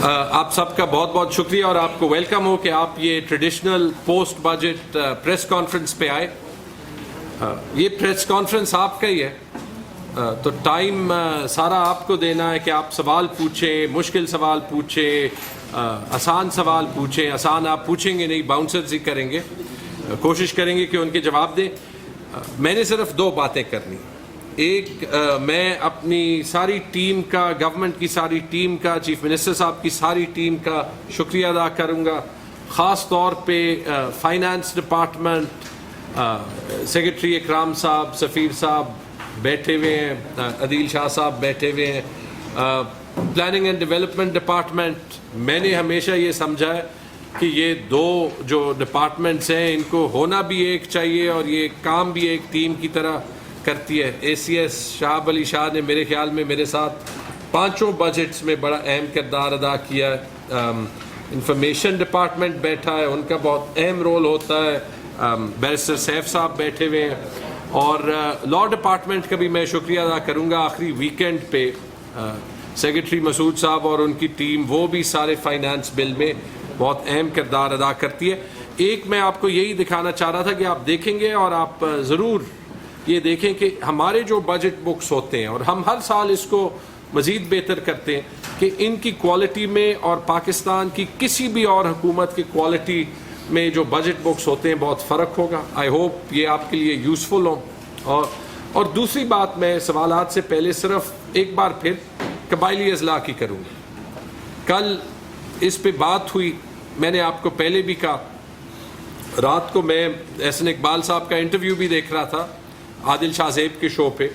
آپ سب کا بہت بہت شکریہ اور آپ کو ویلکم ہو کہ آپ یہ traditional post budget press conference پہ آئے. یہ پریس کانفرنس آپ کا ہی ہے تو ٹائم سارا آپ کو دینا ہے کہ آپ سوال پوچھیں, مشکل سوال پوچھیں, آسان سوال پوچھیں. آسان آپ پوچھیں گے نہیں, باؤنسرز ہی کریں گے, کوشش کریں گے کہ ان کے جواب دیں. میں نے صرف دو باتیں کرنی. ایک, میں اپنی ساری ٹیم کا, گورنمنٹ کی ساری ٹیم کا, چیف منسٹر صاحب کی ساری ٹیم کا شکریہ ادا کروں گا. خاص طور پہ فائنانس ڈپارٹمنٹ, سیکرٹری اکرام صاحب, سفیر صاحب بیٹھے ہوئے ہیں, عدیل شاہ صاحب بیٹھے ہوئے ہیں, پلاننگ اینڈ ڈیولپمنٹ ڈپارٹمنٹ. میں نے ہمیشہ یہ سمجھا ہے کہ یہ دو جو ڈپارٹمنٹس ہیں ان کو ہونا بھی ایک چاہیے اور یہ کام بھی ایک ٹیم کی طرح کرتی ہے. اے سی ایس شہاب علی شاہ نے میرے خیال میں میرے ساتھ پانچوں بجٹس میں بڑا اہم کردار ادا کیا ہے. انفارمیشن ڈپارٹمنٹ بیٹھا ہے, ان کا بہت اہم رول ہوتا ہے. بیرسٹر سیف صاحب بیٹھے ہوئے ہیں. اور لاء ڈپارٹمنٹ کا بھی میں شکریہ ادا کروں گا. آخری ویکینڈ پہ سیکرٹری مسعود صاحب اور ان کی ٹیم, وہ بھی سارے فائنانس بل میں بہت اہم کردار ادا کرتی ہے. ایک میں آپ کو یہی دکھانا چاہ رہا تھا کہ آپ دیکھیں گے اور آپ ضرور یہ دیکھیں کہ ہمارے جو بجٹ بکس ہوتے ہیں, اور ہم ہر سال اس کو مزید بہتر کرتے ہیں, کہ ان کی کوالٹی میں اور پاکستان کی کسی بھی اور حکومت کی کوالٹی میں جو بجٹ بکس ہوتے ہیں بہت فرق ہوگا. آئی ہوپ یہ آپ کے لیے یوزفل ہوں. اور دوسری بات, میں سوالات سے پہلے صرف ایک بار پھر قبائلی اضلاع کی کروں گا. کل اس پہ بات ہوئی, میں نے آپ کو پہلے بھی کہا. رات کو میں احسن اقبال صاحب کا انٹرویو بھی دیکھ رہا تھا عادل شاہ زیب کے شو پہ,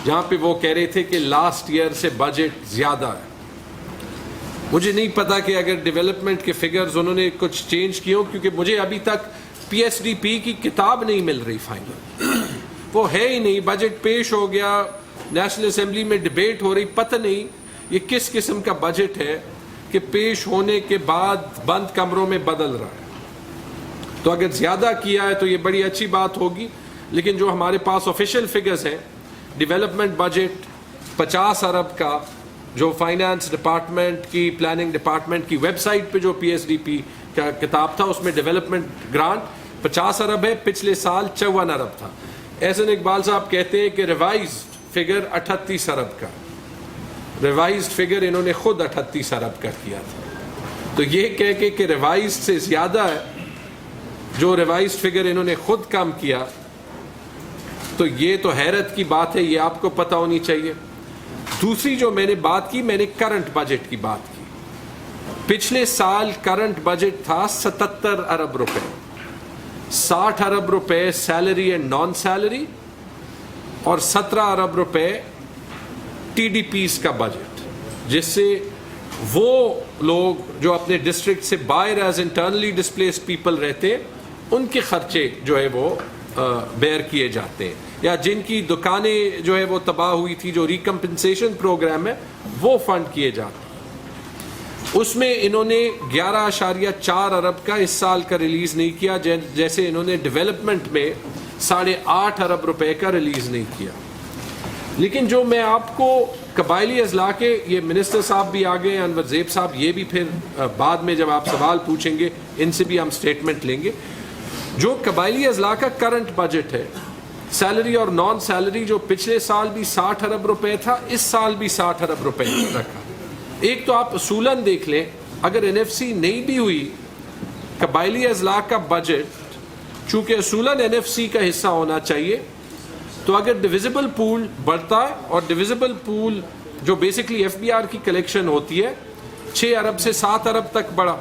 جہاں پہ وہ کہہ رہے تھے کہ لاسٹ ایئر سے بجٹ زیادہ ہے. مجھے نہیں پتا کہ اگر ڈیولپمنٹ کے فگرز انہوں نے کچھ چینج کیے ہوں, کیونکہ مجھے ابھی تک پی ایس ڈی پی کی کتاب نہیں مل رہی فائنل. وہ ہے ہی نہیں. بجٹ پیش ہو گیا, نیشنل اسمبلی میں ڈبیٹ ہو رہی, پتہ نہیں یہ کس قسم کا بجٹ ہے کہ پیش ہونے کے بعد بند کمروں میں بدل رہا ہے. تو اگر زیادہ کیا ہے تو یہ بڑی اچھی بات ہوگی. لیکن جو ہمارے پاس آفیشیل فگرز ہیں, ڈیولپمنٹ بجٹ 50 ارب کا, جو فائنانس ڈپارٹمنٹ کی, پلاننگ ڈپارٹمنٹ کی ویب سائٹ پہ جو پی ایس ڈی پی کا کتاب تھا اس میں ڈیولپمنٹ گرانٹ 50 ارب ہے, پچھلے سال 54 ارب تھا. احسن اقبال صاحب کہتے ہیں کہ ریوائزڈ فگر 38 ارب کا, ریوائزڈ فگر انہوں نے خود 38 ارب کا کیا تھا. تو یہ کہہ کے کہ ریوائزڈ سے زیادہ ہے, جو ریوائزڈ فگر انہوں نے خود کم کیا, تو یہ تو حیرت کی بات ہے, یہ آپ کو پتہ ہونی چاہیے. دوسری جو میں نے بات کی, میں نے کرنٹ بجٹ کی بات کی. پچھلے سال کرنٹ بجٹ تھا 77 ارب روپے, 60 ارب روپے سیلری اینڈ نان سیلری, اور 17 ارب روپے ٹی ڈی پیز کا بجٹ, جس سے وہ لوگ جو اپنے ڈسٹرکٹ سے باہر ایز انٹرنلی ڈسپلیسڈ پیپل رہتے ہیں, ان کے خرچے جو ہے وہ بیئر کیے جاتے ہیں, یا جن کی دکانیں جو ہے وہ تباہ ہوئی تھی, جو ریکمپنسیشن پروگرام ہے وہ فنڈ کیے جاتے ہیں. اس میں انہوں نے 11.4 ارب کا اس سال کا ریلیز نہیں کیا, جیسے انہوں نے ڈیولپمنٹ میں 8.5 ارب روپے کا ریلیز نہیں کیا. لیکن جو میں آپ کو قبائلی اضلاع کے, یہ منسٹر صاحب بھی آ گئے, انور زیب صاحب, یہ بھی پھر بعد میں جب آپ سوال پوچھیں گے ان سے بھی ہم سٹیٹمنٹ لیں گے. جو قبائلی اضلاع کا کرنٹ بجٹ ہے, سیلری اور نان سیلری, جو پچھلے سال بھی 60 ارب روپے تھا, اس سال بھی 60 ارب روپے رکھا. ایک تو آپ اصولاً دیکھ لیں, اگر این ایف سی نہیں بھی ہوئی, قبائلی اضلاع کا بجٹ چونکہ اصولاً این ایف سی کا حصہ ہونا چاہیے, تو اگر ڈویزیبل پول بڑھتا ہے, اور ڈویزیبل پول جو بیسکلی ایف بی آر کی کلیکشن ہوتی ہے 6 ارب سے 7 ارب تک بڑھا,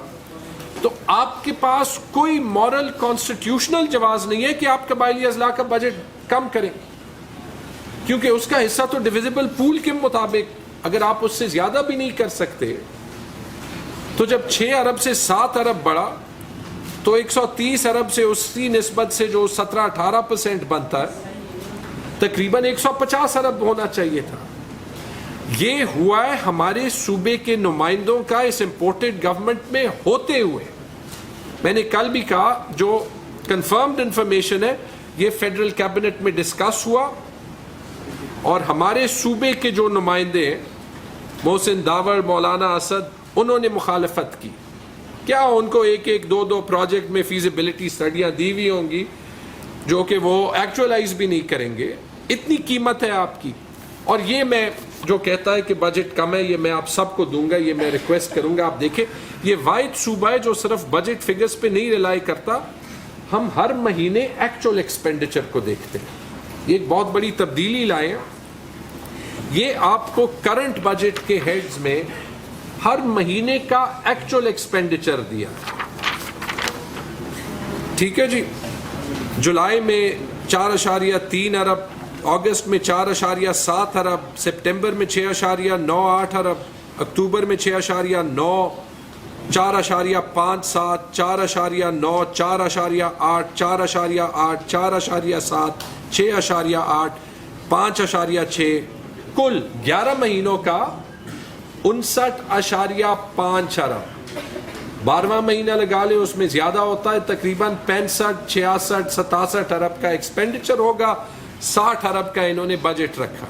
تو آپ کے پاس کوئی مورل کانسٹیٹیوشنل جواز نہیں ہے کہ آپ قبائلی اضلاع کا بجٹ کم کریں, کیونکہ اس کا حصہ تو ڈویزیبل پول کے مطابق, اگر آپ اس سے زیادہ بھی نہیں کر سکتے, تو جب 6 ارب سے 7 ارب بڑھا تو 130 ارب سے اس کی نسبت سے جو 17-18% بنتا ہے, تقریباً 150 ارب ہونا چاہیے تھا. یہ ہوا ہے ہمارے صوبے کے نمائندوں کا اس امپورٹڈ گورنمنٹ میں ہوتے ہوئے. میں نے کل بھی کہا, جو کنفرمڈ انفارمیشن ہے یہ فیڈرل کیبنٹ میں ڈسکس ہوا, اور ہمارے صوبے کے جو نمائندے ہیں, محسن داور, مولانا اسد, انہوں نے مخالفت کی. کیا ان کو ایک ایک دو پروجیکٹ میں فیزیبلٹی اسٹڈیاں دی ہوئی ہوں گی جو کہ وہ ایکچولائز بھی نہیں کریں گے. اتنی قیمت ہے آپ کی. اور یہ میں جو کہتا ہے کہ بجٹ کم ہے یہ میں آپ سب کو دوں گا, یہ میں ریکویسٹ کروں گا. آپ دیکھیں یہ واحد صوبہ ہے جو صرف بجٹ فگرز پہ نہیں ریلائی کرتا, ہم ہر مہینے ایکچول ایکسپینڈیچر کو دیکھتے ہیں. یہ ایک بہت بڑی تبدیلی لائے ہیں. یہ آپ کو کرنٹ بجٹ کے ہیڈز میں ہر مہینے کا ایکچول ایکسپینڈیچر دیا. ٹھیک ہے جی. جولائی میں 4.3 ارب, اگست میں 4.7 ارب, سپٹمبر میں 6.98 ارب, اکتوبر میں 6.9, 4.57, 4.9, 4.8, 4.8, 4.7, 6.8, 5.6, کل 11 مہینوں کا 59.5 ارب. 12واں مہینہ لگا لیں, اس میں زیادہ ہوتا ہے, تقریباً 65, 66, 67 ارب کا ایکسپینڈیچر ہوگا. 60 ارب کا انہوں نے بجٹ رکھا.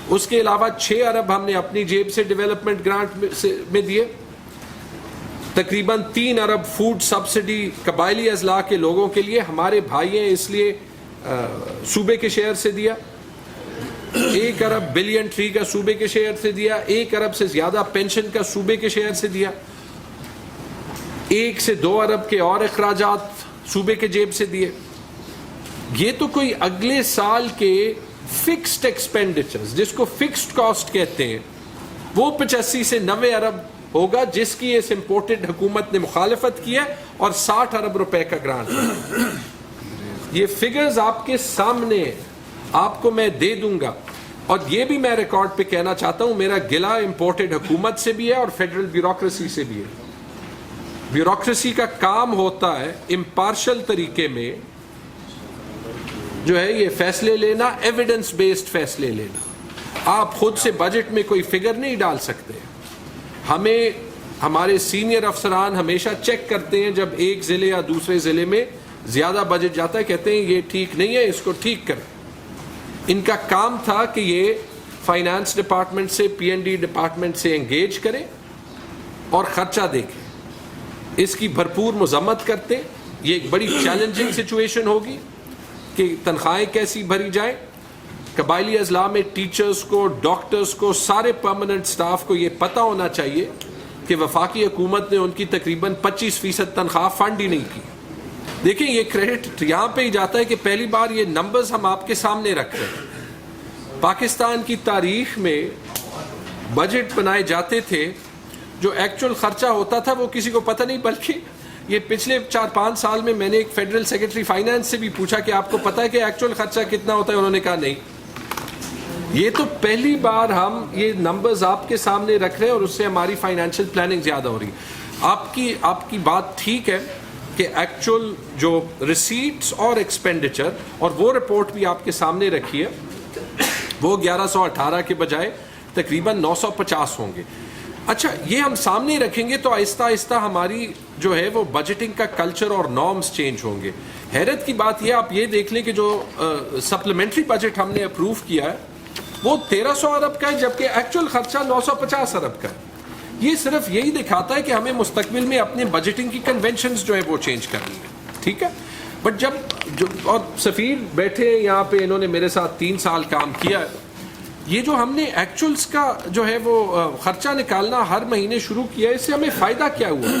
اس کے علاوہ 6 ارب ہم نے اپنی جیب سے ڈیولپمنٹ گرانٹ میں دیے. تقریباً 3 ارب فوڈ سبسڈی قبائلی اضلاع کے لوگوں کے لیے, ہمارے بھائی ہیں اس لیے صوبے کے شیئر سے دیا. 1 ارب بلین ٹری کا صوبے کے شیئر سے دیا. 1 ارب سے زیادہ پینشن کا صوبے کے شیئر سے دیا. 1 سے 2 ارب کے اور اخراجات صوبے کے جیب سے دیے. یہ تو کوئی اگلے سال کے فکسڈ ایکسپینڈیچرز جس کو فکسڈ کاسٹ کہتے ہیں وہ 85 سے 90 ارب ہوگا, جس کی اس امپورٹڈ حکومت نے مخالفت کی ہے, اور 60 ارب روپے کا گرانٹ ہے. یہ فگرز آپ کے سامنے آپ کو میں دے دوں گا. اور یہ بھی میں ریکارڈ پہ کہنا چاہتا ہوں, میرا گلہ امپورٹڈ حکومت سے بھی ہے اور فیڈرل بیوروکریسی سے بھی ہے. بیوروکریسی کا کام ہوتا ہے امپارشل طریقے میں جو ہے یہ فیصلے لینا, ایویڈنس بیسڈ فیصلے لینا. آپ خود سے بجٹ میں کوئی فگر نہیں ڈال سکتے. ہمیں ہمارے سینئر افسران ہمیشہ چیک کرتے ہیں جب ایک ضلع یا دوسرے ضلع میں زیادہ بجٹ جاتا ہے, کہتے ہیں یہ ٹھیک نہیں ہے, اس کو ٹھیک کریں. ان کا کام تھا کہ یہ فائنانس ڈپارٹمنٹ سے, P&D ڈپارٹمنٹ سے انگیج کریں اور خرچہ دیکھیں, اس کی بھرپور مذمت کرتے. یہ ایک بڑی چیلنجنگ سچویشن ہوگی کہ تنخواہیں کیسی بھری جائیں. قبائلی اضلاع میں ٹیچرز کو, ڈاکٹرز کو, سارے پرماننٹ سٹاف کو یہ پتہ ہونا چاہیے کہ وفاقی حکومت نے ان کی تقریباً 25% تنخواہ فنڈ ہی نہیں کی. دیکھیں یہ کریڈٹ یہاں پہ ہی جاتا ہے کہ پہلی بار یہ نمبرز ہم آپ کے سامنے رکھ رہے ہیں. پاکستان کی تاریخ میں بجٹ بنائے جاتے تھے, جو ایکچول خرچہ ہوتا تھا وہ کسی کو پتہ نہیں, بلکہ یہ پچھلے 4-5 سال میں نے ایک فیڈرل سیکرٹری فائنانس سے بھی پوچھا کہ آپ کو پتہ ہے کہ ایکچول خرچہ کتنا ہوتا ہے, انہوں نے کہا نہیں. یہ تو پہلی بار ہم یہ نمبرز آپ کے سامنے رکھ رہے ہیں اور اس سے ہماری فائنینشیل پلاننگ زیادہ ہو رہی ہے. آپ کی بات ٹھیک ہے کہ ایکچول جو ریسیٹس اور ایکسپینڈیچر, اور وہ رپورٹ بھی آپ کے سامنے رکھی ہے, وہ 1118 کے بجائے تقریباً 950 ہوں گے. اچھا یہ ہم سامنے رکھیں گے تو آہستہ آہستہ ہماری جو ہے وہ بجٹنگ کا کلچر اور نارمز چینج ہوں گے. حیرت کی بات یہ, آپ یہ دیکھ لیں کہ جو سپلیمنٹری بجٹ ہم نے اپروو کیا ہے وہ 1300 ارب کا ہے, جبکہ ایکچول خرچہ 950 ارب کا ہے. یہ صرف یہی دکھاتا ہے کہ ہمیں مستقبل میں اپنے بجٹنگ کی کنونشنز جو ہے وہ چینج کرنی ہے. ٹھیک ہے, بٹ جب اور سفیر بیٹھے یہاں پہ, انہوں نے میرے ساتھ 3 سال کام کیا ہے. یہ جو ہم نے ایکچولز کا جو ہے وہ خرچہ نکالنا ہر مہینے شروع کیا ہے, اس سے ہمیں فائدہ کیا ہوا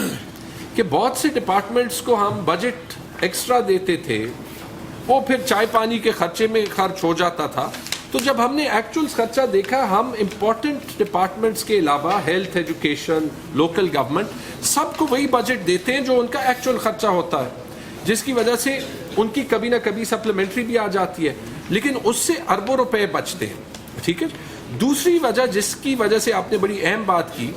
کہ بہت سے ڈپارٹمنٹس کو ہم بجٹ ایکسٹرا دیتے تھے, وہ پھر چائے پانی کے خرچے میں خرچ ہو جاتا تھا. تو جب ہم نے ایکچولز خرچہ دیکھا, ہم امپورٹنٹ ڈپارٹمنٹس کے علاوہ ہیلتھ, ایجوکیشن, لوکل گورنمنٹ, سب کو وہی بجٹ دیتے ہیں جو ان کا ایکچول خرچہ ہوتا ہے, جس کی وجہ سے ان کی کبھی نہ کبھی سپلیمنٹری بھی آ جاتی ہے, لیکن اس سے اربوں روپے بچتے ہیں. ٹھیک ہے. دوسری وجہ جس کی وجہ سے آپ نے بڑی اہم بات کی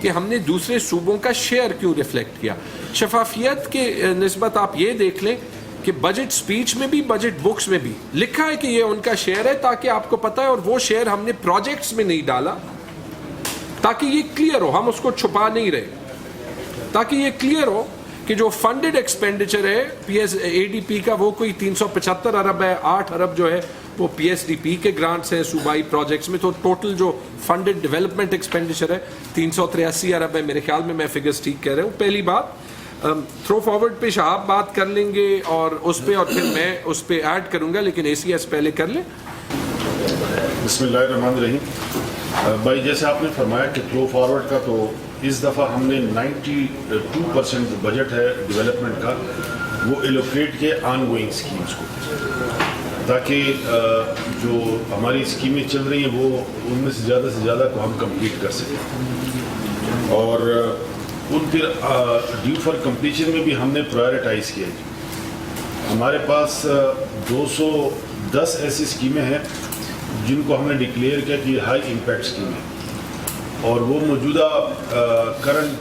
کہ ہم نے دوسرے صوبوں کا شیئر کیوں ریفلیکٹ کیا. شفافیت کے نسبت آپ یہ دیکھ لیں کہ بجٹ سپیچ میں بھی, بجٹ بکس میں بھی لکھا ہے کہ یہ ان کا شیئر ہے, تاکہ آپ کو پتہ ہے, اور وہ شیئر ہم نے پروجیکٹس میں نہیں ڈالا تاکہ یہ کلیئر ہو, ہم اس کو چھپا نہیں رہے, تاکہ یہ کلیئر ہو کہ جو فنڈڈ ایکسپینڈیچر ہے P S A D P کا وہ کوئی 375 ارب ہے. 8 ارب جو ہے وہ پی ایس ڈی پی کے گرانٹس ہیں صوبائی پروجیکٹس میں. تو ٹوٹل جو فنڈڈ ڈیولپمنٹ ایکسپینڈیچر ہے 383 ارب ہے میرے خیال میں فگرز ٹھیک کہہ رہا ہوں. پہلی بات تھرو فارورڈ پہ شہاب بات کر لیں گے اور اس پہ اور پھر میں اس پہ ایڈ کروں گا, لیکن اے سی ایس پہلے کر لیں. بسم اللہ الرحمن الرحیم. بھائی جیسے آپ نے فرمایا کہ تھرو فارورڈ کا تو اس دفعہ ہم نے 92% جو بجٹ ہے ڈیولپمنٹ کا وہ ایلوکیٹ کیا آن گوئنگ اسکیمز کو, تاکہ جو ہماری اسکیمیں چل رہی ہیں وہ ان میں سے زیادہ کو ہم کمپلیٹ کر سکیں. اور ان پھر ڈیو فار کمپلیشن میں بھی ہم نے پرائرٹائز کیا. ہمارے پاس 210 ایسی اسکیمیں ہیں جن کو ہم نے ڈکلیئر کیا کہ یہ ہائی امپیکٹ اسکیم ہے, اور وہ موجودہ کرنٹ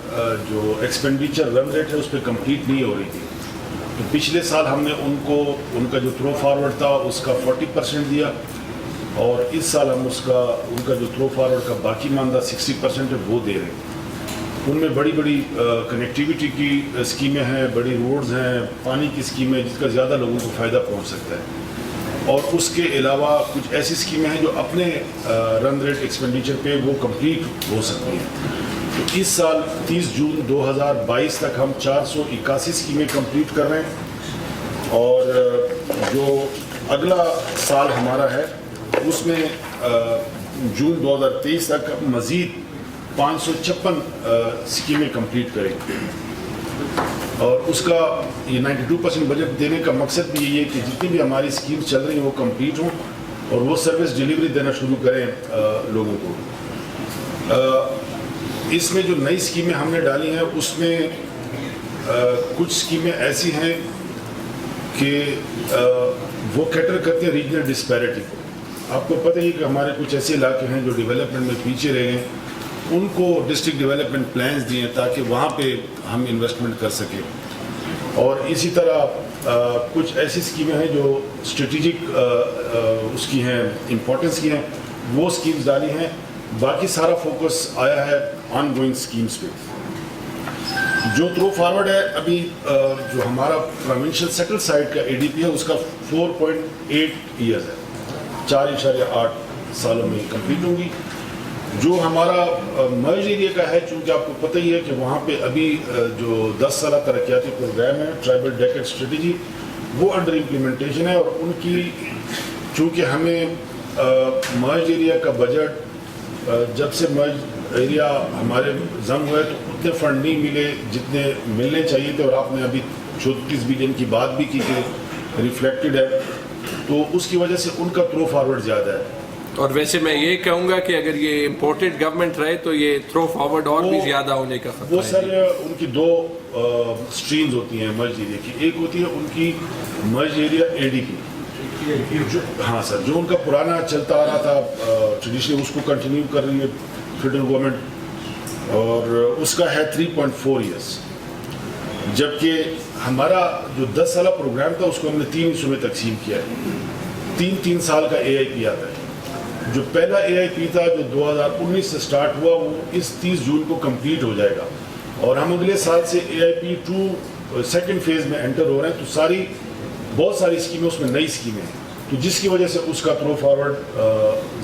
جو ایکسپینڈیچر رن ریٹ ہے اس پہ کمپلیٹ نہیں ہو رہی تھی. تو پچھلے سال ہم نے ان کا جو تھرو فارورڈ تھا اس کا 40% دیا, اور اس سال ہم ان کا جو تھرو فارورڈ کا باقی ماندہ 60% ہے وہ دے رہے ہیں. ان میں بڑی کنیکٹیوٹی کی اسکیمیں ہیں, بڑی روڈز ہیں, پانی کی اسکیمیں جس کا زیادہ لوگوں کو فائدہ پہنچ سکتا ہے, اور اس کے علاوہ کچھ ایسی اسکیمیں ہیں جو اپنے رن ریٹ ایکسپینڈیچر پہ وہ کمپلیٹ ہو سکتی ہیں. تو اس سال 30 جون 2022 تک ہم 481 اسکیمیں کمپلیٹ کر رہے ہیں, اور جو اگلا سال ہمارا ہے اس میں جون 2023 تک مزید 556 اسکیمیں کمپلیٹ کریں گے. اور اس کا یہ 92% بجٹ دینے کا مقصد بھی یہی ہے کہ جتنی بھی ہماری اسکیم چل رہی ہیں وہ کمپلیٹ ہوں اور وہ سروس ڈیلیوری دینا شروع کریں لوگوں کو. اس میں جو نئی اسکیمیں ہم نے ڈالی ہیں اس میں کچھ اسکیمیں ایسی ہیں کہ وہ کیٹر کرتے ہیں ریجنل ڈسپیرٹی کو. آپ کو پتہ ہی کہ ہمارے کچھ ایسے علاقے ہیں جو ڈیولپمنٹ میں پیچھے رہ گئے, ان کو ڈسٹرکٹ ڈیولپمنٹ پلانز دیے تاکہ وہاں پہ ہم انویسٹمنٹ کر سکیں. اور اسی طرح کچھ ایسی اسکیمیں ہیں جو اسٹریٹجک اس کی ہیں, امپورٹنس کی ہیں, وہ اسکیمز ڈالی ہیں. باقی سارا فوکس آیا ہے آن گوئنگ اسکیمز پہ. جو تھرو فارورڈ ہے ابھی جو ہمارا پروونشل سیٹل سائٹ کا اے ڈی پی ہے اس کا 4.8 ایئرز ہے, 4.8 سالوں میں کمپلیٹ ہوگی. جو ہمارا مرج ایریا کا ہے, چونکہ آپ کو پتہ ہی ہے کہ وہاں پہ ابھی جو 10 سالہ ترقیاتی پروگرام ہے ٹرائبل ڈیکڈ اسٹریٹجی وہ انڈر امپلیمنٹیشن ہے, اور ان کی چونکہ ہمیں مرج ایریا کا بجٹ جب سے مرج ایریا ہمارے ضم ہوئے تو اتنے فنڈ نہیں ملے جتنے ملنے چاہیے تھے, اور آپ نے ابھی 34 بلین کی بات بھی کی کہ ریفلیکٹڈ ہے, تو اس کی وجہ سے ان کا تھرو فارورڈ زیادہ ہے. اور ویسے میں یہ کہوں گا کہ اگر یہ امپورٹڈ گورنمنٹ رہے تو یہ تھرو فارورڈ اور بھی زیادہ ہونے کا خطرہ ہے. وہ سر ان کی 2 اسٹریمز ہوتی ہیں مرج ایریا کی. ایک ہوتی ہے ان کی مرج ایریا اے ڈی پی, ہاں سر, جو ان کا پرانا چلتا آ رہا تھا ٹریڈیشنل اس کو کنٹینیو کر رہی ہے فیڈرل گورنمنٹ, اور اس کا ہے 3.4 ایئرس. جبکہ ہمارا جو 10 سالہ پروگرام تھا اس کو ہم نے 3 حصوں میں تقسیم کیا ہے. 3 سال کا اے آئی پی آتا ہے. جو پہلا اے آئی پی تھا جو 2019 سے سٹارٹ ہوا وہ اس 30 جون کو کمپلیٹ ہو جائے گا, اور ہم اگلے سال سے اے آئی پی 2 سیکنڈ فیز میں انٹر ہو رہے ہیں. تو بہت ساری اسکیمیں اس میں نئی اسکیمیں ہیں, تو جس کی وجہ سے اس کا تھرو فارورڈ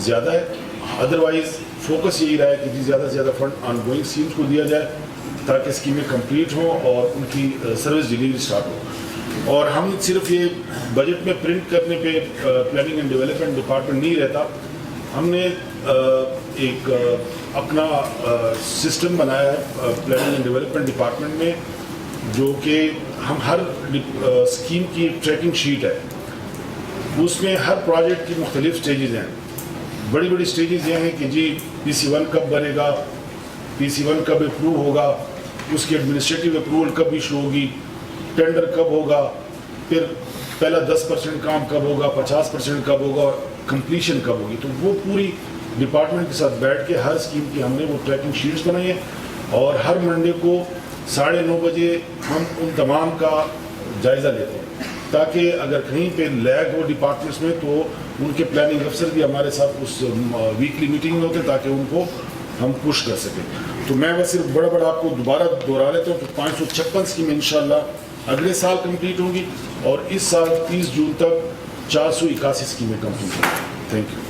زیادہ ہے. ادروائز فوکس یہی رہا ہے کہ زیادہ سے زیادہ فنڈ آن گوئنگ اسکیمس کو دیا جائے تاکہ اسکیمیں کمپلیٹ ہوں اور ان کی سروس ڈیلیوری اسٹارٹ ہو. اور ہم صرف یہ بجٹ میں پرنٹ کرنے پہ پلاننگ اینڈ ڈیولپمنٹ ڈپارٹمنٹ نہیں رہتا, ہم نے ایک اپنا سسٹم بنایا ہے پلاننگ اینڈ ڈیولپمنٹ ڈپارٹمنٹ میں, جو کہ ہم ہر اسکیم کی ٹریکنگ شیٹ ہے. اس میں ہر پروجیکٹ کی مختلف سٹیجز ہیں. بڑی سٹیجز یہ ہیں کہ جی PC1 کب بنے گا, PC1 کب اپروو ہوگا, اس کی ایڈمنسٹریٹو اپروول کب ایشو ہوگی, ٹینڈر کب ہوگا, پھر پہلا 10% کام کب ہوگا, 50% کب ہوگا, اور کمپلیشن کب ہوگی. تو وہ پوری ڈپارٹمنٹ کے ساتھ بیٹھ کے ہر اسکیم کی ہم نے وہ ٹریکنگ شیٹس بنائی ہیں, اور ہر منڈے کو 9:30 بجے ہم ان تمام کا جائزہ لیتے ہیں تاکہ اگر کہیں پہ لیگ ہو ڈپارٹمنٹس میں تو ان کے پلاننگ افسر بھی ہمارے ساتھ اس ویکلی میٹنگ میں ہوتے ہیں تاکہ ان کو ہم پش کر سکیں. تو میں بس صرف بڑا آپ کو دوبارہ دہرا لیتا ہوں کہ 556 اسکیمیں انشاءاللہ اگلے سال کمپلیٹ ہوں گی اور اس سال 30 جون تک 481 اسکیمیں کمپلیٹ ہوں گی. Thank you.